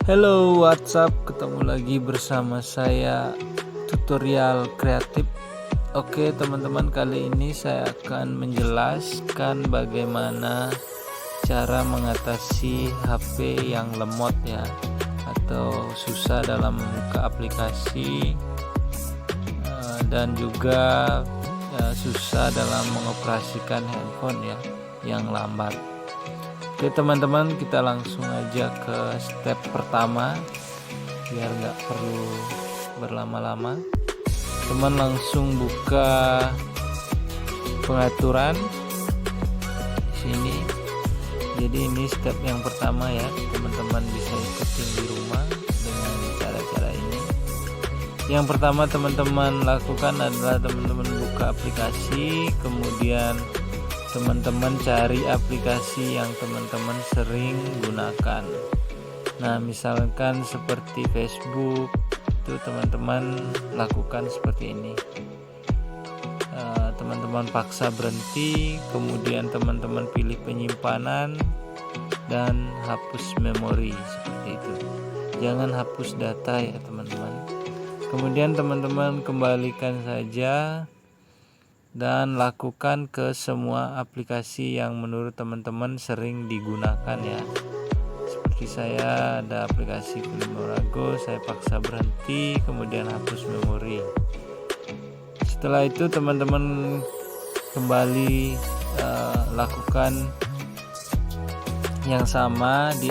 Hello, WhatsApp. Ketemu lagi bersama saya Tutorial Kreatif. Oke, teman-teman, kali ini saya akan menjelaskan bagaimana cara mengatasi HP yang lemot ya, atau susah dalam membuka aplikasi dan juga susah dalam mengoperasikan handphone ya, yang lambat. Oke teman-teman, kita langsung aja ke step pertama biar nggak perlu berlama-lama. Teman langsung buka pengaturan sini. Jadi ini step yang pertama ya, teman-teman bisa ikutin di rumah dengan cara-cara ini. Yang pertama teman-teman lakukan adalah teman-teman buka aplikasi, kemudian teman-teman cari aplikasi yang teman-teman sering gunakan. Nah, misalkan seperti Facebook, itu teman-teman lakukan seperti ini. Teman-teman paksa berhenti, kemudian teman-teman pilih penyimpanan dan hapus memori seperti itu. Jangan hapus data ya teman-teman. Kemudian teman-teman kembalikan saja dan lakukan ke semua aplikasi yang menurut teman-teman sering digunakan ya. Seperti saya ada aplikasi Filmorago, saya paksa berhenti, kemudian hapus memori. Setelah itu teman-teman kembali lakukan yang sama di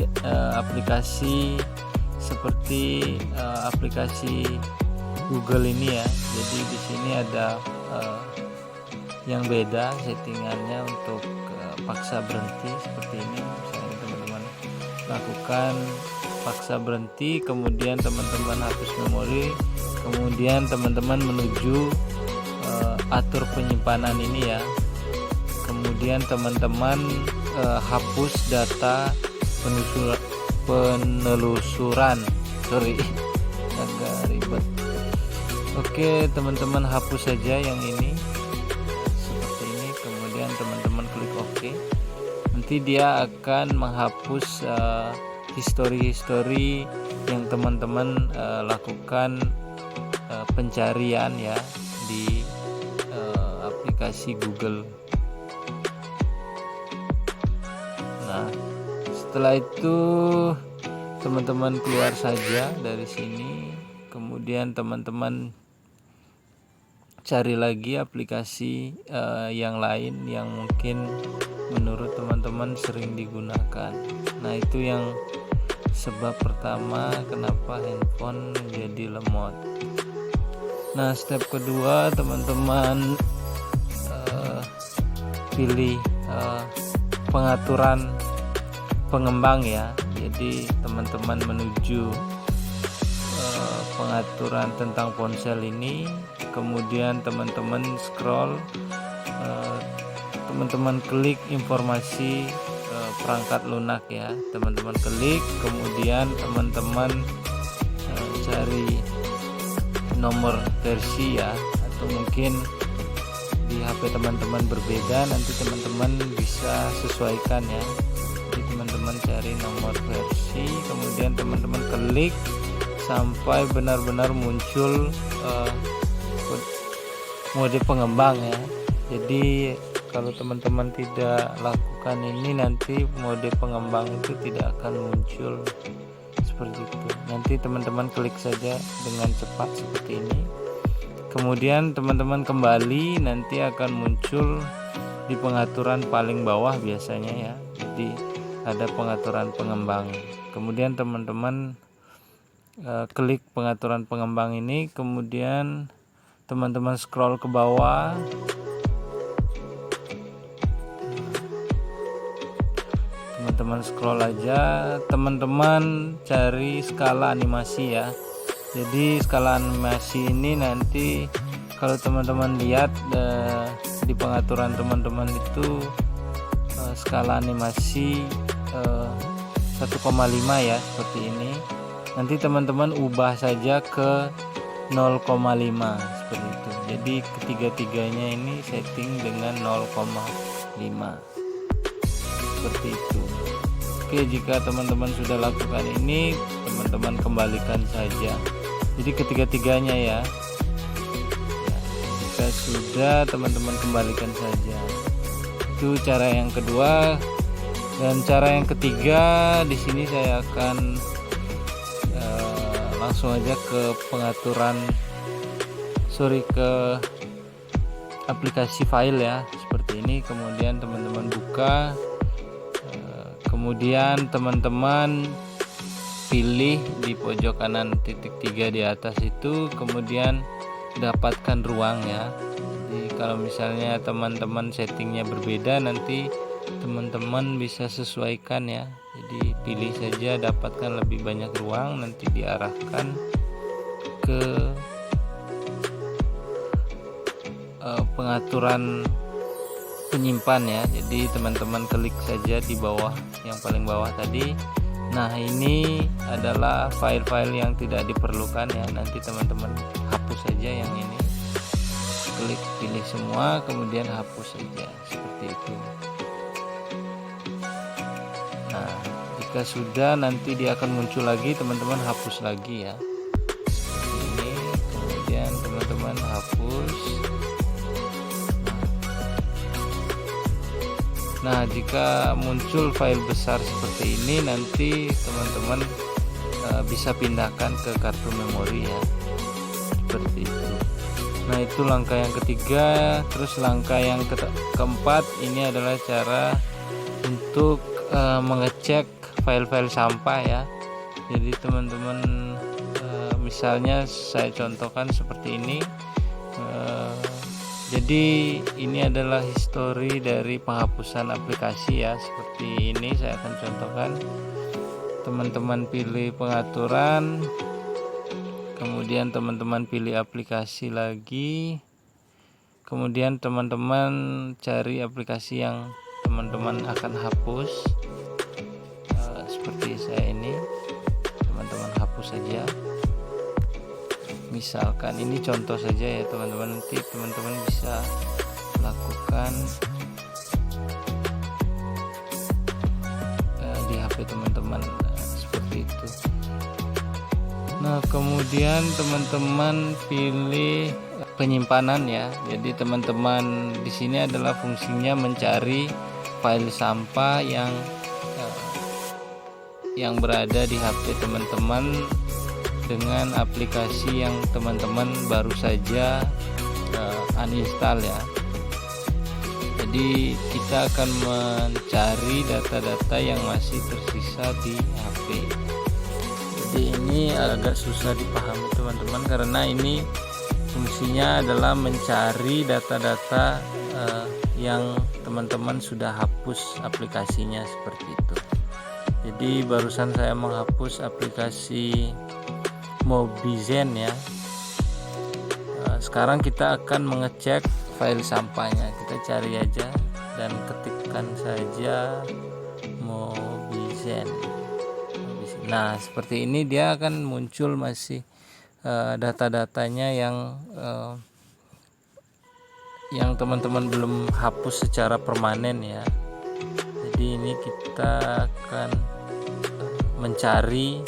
aplikasi seperti aplikasi Google ini ya. Jadi di sini ada yang beda settingannya untuk paksa berhenti seperti ini. Misalnya teman-teman lakukan paksa berhenti, kemudian teman-teman hapus memori, kemudian teman-teman menuju atur penyimpanan ini ya, kemudian teman-teman hapus data penelusuran agak ribet. Oke teman-teman, hapus saja yang ini teman-teman klik OK. Nanti dia akan menghapus histori-histori yang teman-teman lakukan pencarian ya di aplikasi Google. Nah, setelah itu teman-teman keluar saja dari sini, kemudian teman-teman cari lagi aplikasi yang lain yang mungkin menurut teman-teman sering digunakan. Nah, itu yang sebab pertama kenapa handphone jadi lemot. Nah, step kedua teman-teman pilih pengaturan pengembang ya. Jadi teman-teman menuju pengaturan tentang ponsel ini, kemudian teman-teman scroll, teman-teman klik informasi perangkat lunak ya, teman-teman klik, kemudian teman-teman cari nomor versi ya, atau mungkin di HP teman-teman berbeda, nanti teman-teman bisa sesuaikan ya. Jadi teman-teman cari nomor versi, kemudian teman-teman klik sampai benar-benar muncul mode pengembang ya. Jadi kalau teman-teman tidak lakukan ini, nanti mode pengembang itu tidak akan muncul seperti itu. Nanti teman-teman klik saja dengan cepat seperti ini, kemudian teman-teman kembali, nanti akan muncul di pengaturan paling bawah biasanya ya. Jadi ada pengaturan pengembang, kemudian teman-teman klik pengaturan pengembang ini, kemudian teman-teman scroll ke bawah, teman-teman scroll aja, teman-teman cari skala animasi ya. Jadi skala animasi ini nanti kalau teman-teman lihat di pengaturan teman-teman itu skala animasi 1,5 ya, seperti ini. Nanti teman-teman ubah saja ke 0,5 seperti itu. Jadi ketiga-tiganya ini setting dengan 0,5 seperti itu. Oke Oke, jika teman-teman sudah lakukan ini, teman-teman kembalikan saja. Jadi ketiga-tiganya ya. Jika sudah, teman-teman kembalikan saja. Itu cara yang kedua. Dan cara yang ketiga, di sini saya akan langsung aja ke pengaturan, ke aplikasi file ya, seperti ini. Kemudian teman-teman buka, kemudian teman-teman pilih di pojok kanan titik 3 di atas itu, kemudian dapatkan ruang ya. Jadi kalau misalnya teman-teman settingnya berbeda, nanti teman-teman bisa sesuaikan ya. Jadi pilih saja dapatkan lebih banyak ruang, nanti diarahkan ke pengaturan penyimpan ya. Jadi teman-teman klik saja di bawah, yang paling bawah tadi. Nah, ini adalah file-file yang tidak diperlukan ya. Nanti teman-teman hapus saja yang ini. Klik pilih semua, kemudian hapus saja, seperti itu. Nah, jika sudah, nanti dia akan muncul lagi, teman-teman hapus lagi ya, seperti ini. Kemudian teman-teman hapus. Nah, jika muncul file besar seperti ini, nanti teman-teman bisa pindahkan ke kartu memori ya, seperti itu. Nah, itu langkah yang ketiga. Terus langkah yang keempat, ini adalah cara untuk mengecek file-file sampah ya. Jadi teman-teman, misalnya saya contohkan seperti ini. Jadi ini adalah histori dari penghapusan aplikasi ya, seperti ini saya akan contohkan. Teman-teman pilih pengaturan, kemudian teman-teman pilih aplikasi lagi, kemudian teman-teman cari aplikasi yang teman-teman akan hapus. Seperti saya ini, teman-teman hapus saja. Misalkan ini contoh saja ya teman-teman, nanti teman-teman bisa lakukan di HP teman-teman seperti itu. Nah, kemudian teman-teman pilih penyimpanan ya. Jadi teman-teman di sini adalah fungsinya mencari file sampah yang berada di HP teman-teman dengan aplikasi yang teman-teman baru saja uninstall ya. Jadi kita akan mencari data-data yang masih tersisa di HP. Jadi ini agak susah dipahami teman-teman, karena ini fungsinya adalah mencari data-data yang teman-teman sudah hapus aplikasinya, seperti itu. Jadi barusan saya menghapus aplikasi Mobizen ya. Sekarang kita akan mengecek file sampahnya. Kita cari aja dan ketikkan saja Mobizen. Nah, seperti ini dia akan muncul masih data-datanya yang teman-teman belum hapus secara permanen ya. Jadi ini kita akan mencari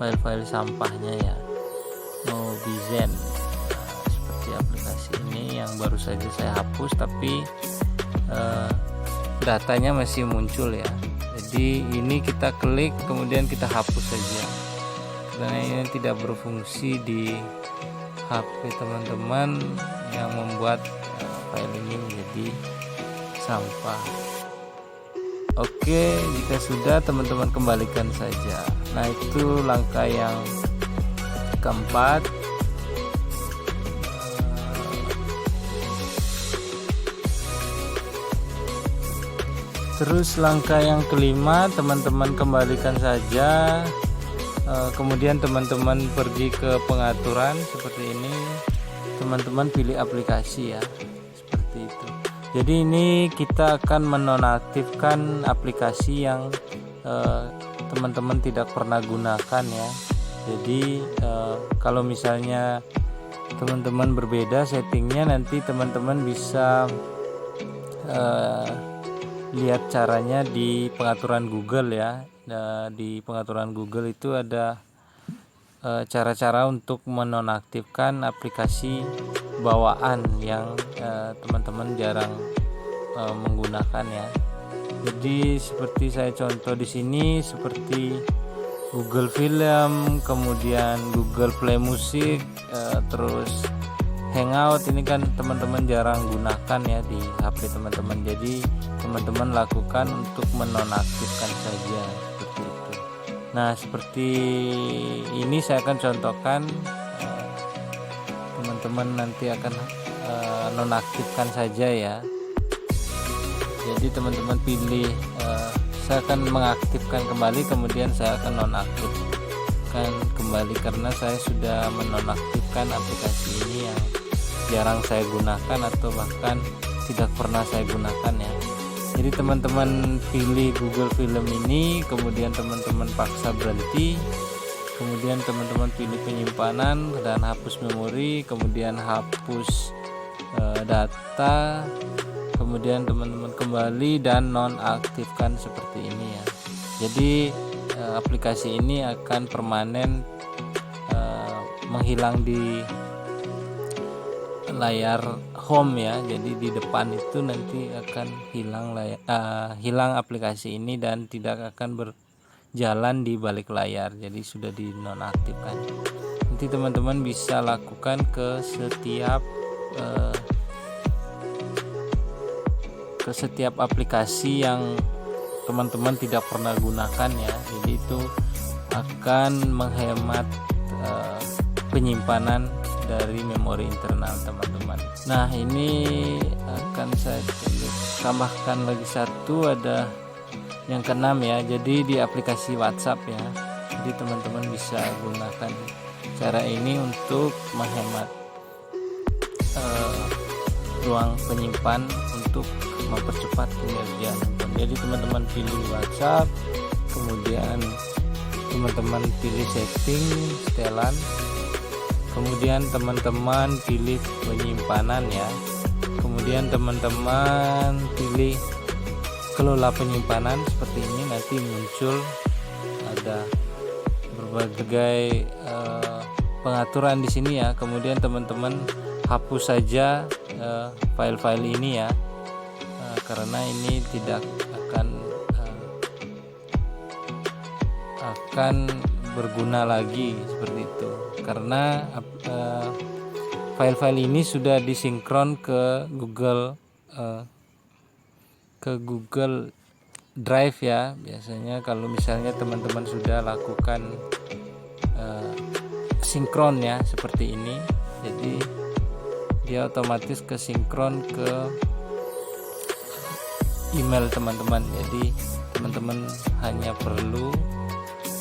file-file sampahnya ya, Mobizen. Nah, seperti aplikasi ini yang baru saja saya hapus, tapi datanya masih muncul ya. Jadi ini kita klik, kemudian kita hapus saja, karena ini tidak berfungsi di HP teman-teman yang membuat file ini menjadi sampah. Oke, jika sudah, teman-teman kembalikan saja. Nah, itu langkah yang keempat. Terus langkah yang kelima, teman-teman kembalikan saja. Kemudian teman-teman pergi ke pengaturan seperti ini. Teman-teman pilih aplikasi ya, seperti itu. Jadi ini kita akan menonaktifkan aplikasi yang teman-teman tidak pernah gunakan ya. Jadi kalau misalnya teman-teman berbeda settingnya, nanti teman-teman bisa lihat caranya di pengaturan Google ya. di pengaturan Google itu ada cara-cara untuk menonaktifkan aplikasi bawaan yang teman-teman jarang menggunakan ya. Jadi seperti saya contoh di sini seperti Google Film, kemudian Google Play Music, terus Hangout ini kan teman-teman jarang gunakan ya di HP teman-teman. Jadi teman-teman lakukan untuk menonaktifkan saja seperti itu. Nah, seperti ini saya akan contohkan, teman-teman nanti akan nonaktifkan saja ya. Jadi teman-teman pilih, saya akan mengaktifkan kembali, kemudian saya akan nonaktifkan kembali karena saya sudah menonaktifkan aplikasi ini yang jarang saya gunakan atau bahkan tidak pernah saya gunakan ya. Jadi teman-teman pilih Google Film ini, kemudian teman-teman paksa berhenti, kemudian teman-teman pilih penyimpanan dan hapus memori, kemudian hapus data, kemudian teman-teman kembali dan nonaktifkan seperti ini ya. Jadi aplikasi ini akan permanen menghilang di layar home ya. Jadi di depan itu nanti akan hilang aplikasi ini dan tidak akan berjalan di balik layar. Jadi sudah dinonaktifkan. Nanti teman-teman bisa lakukan ke setiap aplikasi yang teman-teman tidak pernah gunakan ya. Jadi itu akan menghemat penyimpanan dari memori internal teman-teman. Nah, ini akan saya tambahkan lagi satu, ada yang keenam ya. Jadi di aplikasi WhatsApp ya. Jadi teman-teman bisa gunakan cara ini untuk menghemat ruang penyimpan untuk mempercepat kinerja. Jadi teman-teman pilih WhatsApp, kemudian teman-teman pilih setting setelan, kemudian teman-teman pilih penyimpanan ya, kemudian teman-teman pilih kelola penyimpanan. Seperti ini nanti muncul ada berbagai pengaturan di sini ya. Kemudian teman-teman hapus saja file-file ini ya, karena ini tidak akan berguna lagi seperti itu, karena file-file ini sudah disinkron ke Google Drive ya. Biasanya kalau misalnya teman-teman sudah lakukan sinkron ya seperti ini, jadi dia otomatis kesinkron ke email teman-teman. Jadi teman-teman hanya perlu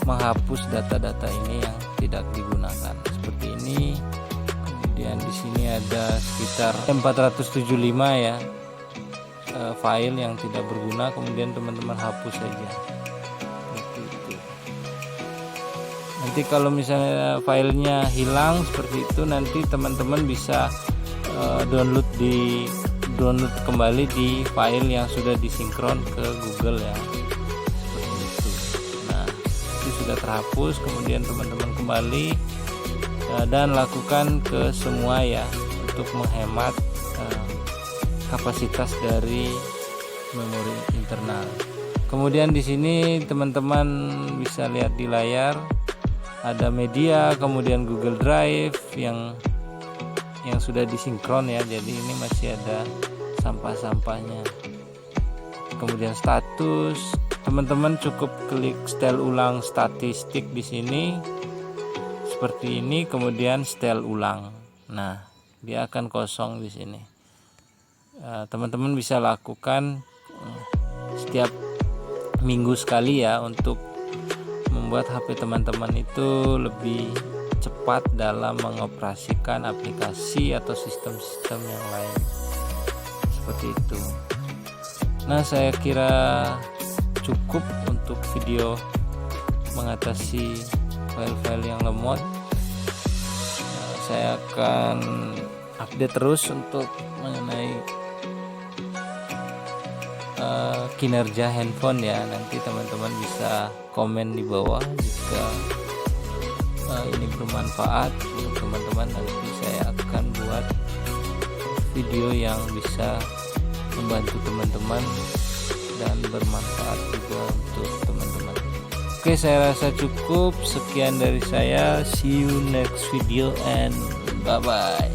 menghapus data-data ini yang tidak digunakan seperti ini. Kemudian di sini ada sekitar 475 ya file yang tidak berguna, kemudian teman-teman hapus saja. Itu. Nanti kalau misalnya filenya hilang seperti itu, nanti teman-teman bisa download kembali di file yang sudah disinkron ke Google ya. Sudah terhapus, kemudian teman-teman kembali dan lakukan ke semua ya untuk menghemat kapasitas dari memori internal. Kemudian di sini teman-teman bisa lihat di layar ada media, kemudian Google Drive yang sudah disinkron ya. Jadi ini masih ada sampah-sampahnya. Kemudian status, teman-teman cukup klik setel ulang statistik di sini seperti ini, kemudian setel ulang. Nah, dia akan kosong di sini. Teman-teman bisa lakukan setiap minggu sekali ya untuk membuat HP teman-teman itu lebih cepat dalam mengoperasikan aplikasi atau sistem-sistem yang lain seperti itu. Nah, saya kira cukup untuk video mengatasi file-file yang lemot. Saya akan update terus untuk mengenai kinerja handphone ya. Nanti teman-teman bisa komen di bawah jika ini bermanfaat untuk teman-teman. Nanti saya akan buat video yang bisa membantu teman-teman dan bermanfaat juga untuk teman-teman. Oke, saya rasa cukup. Sekian dari saya. See you next video and bye bye.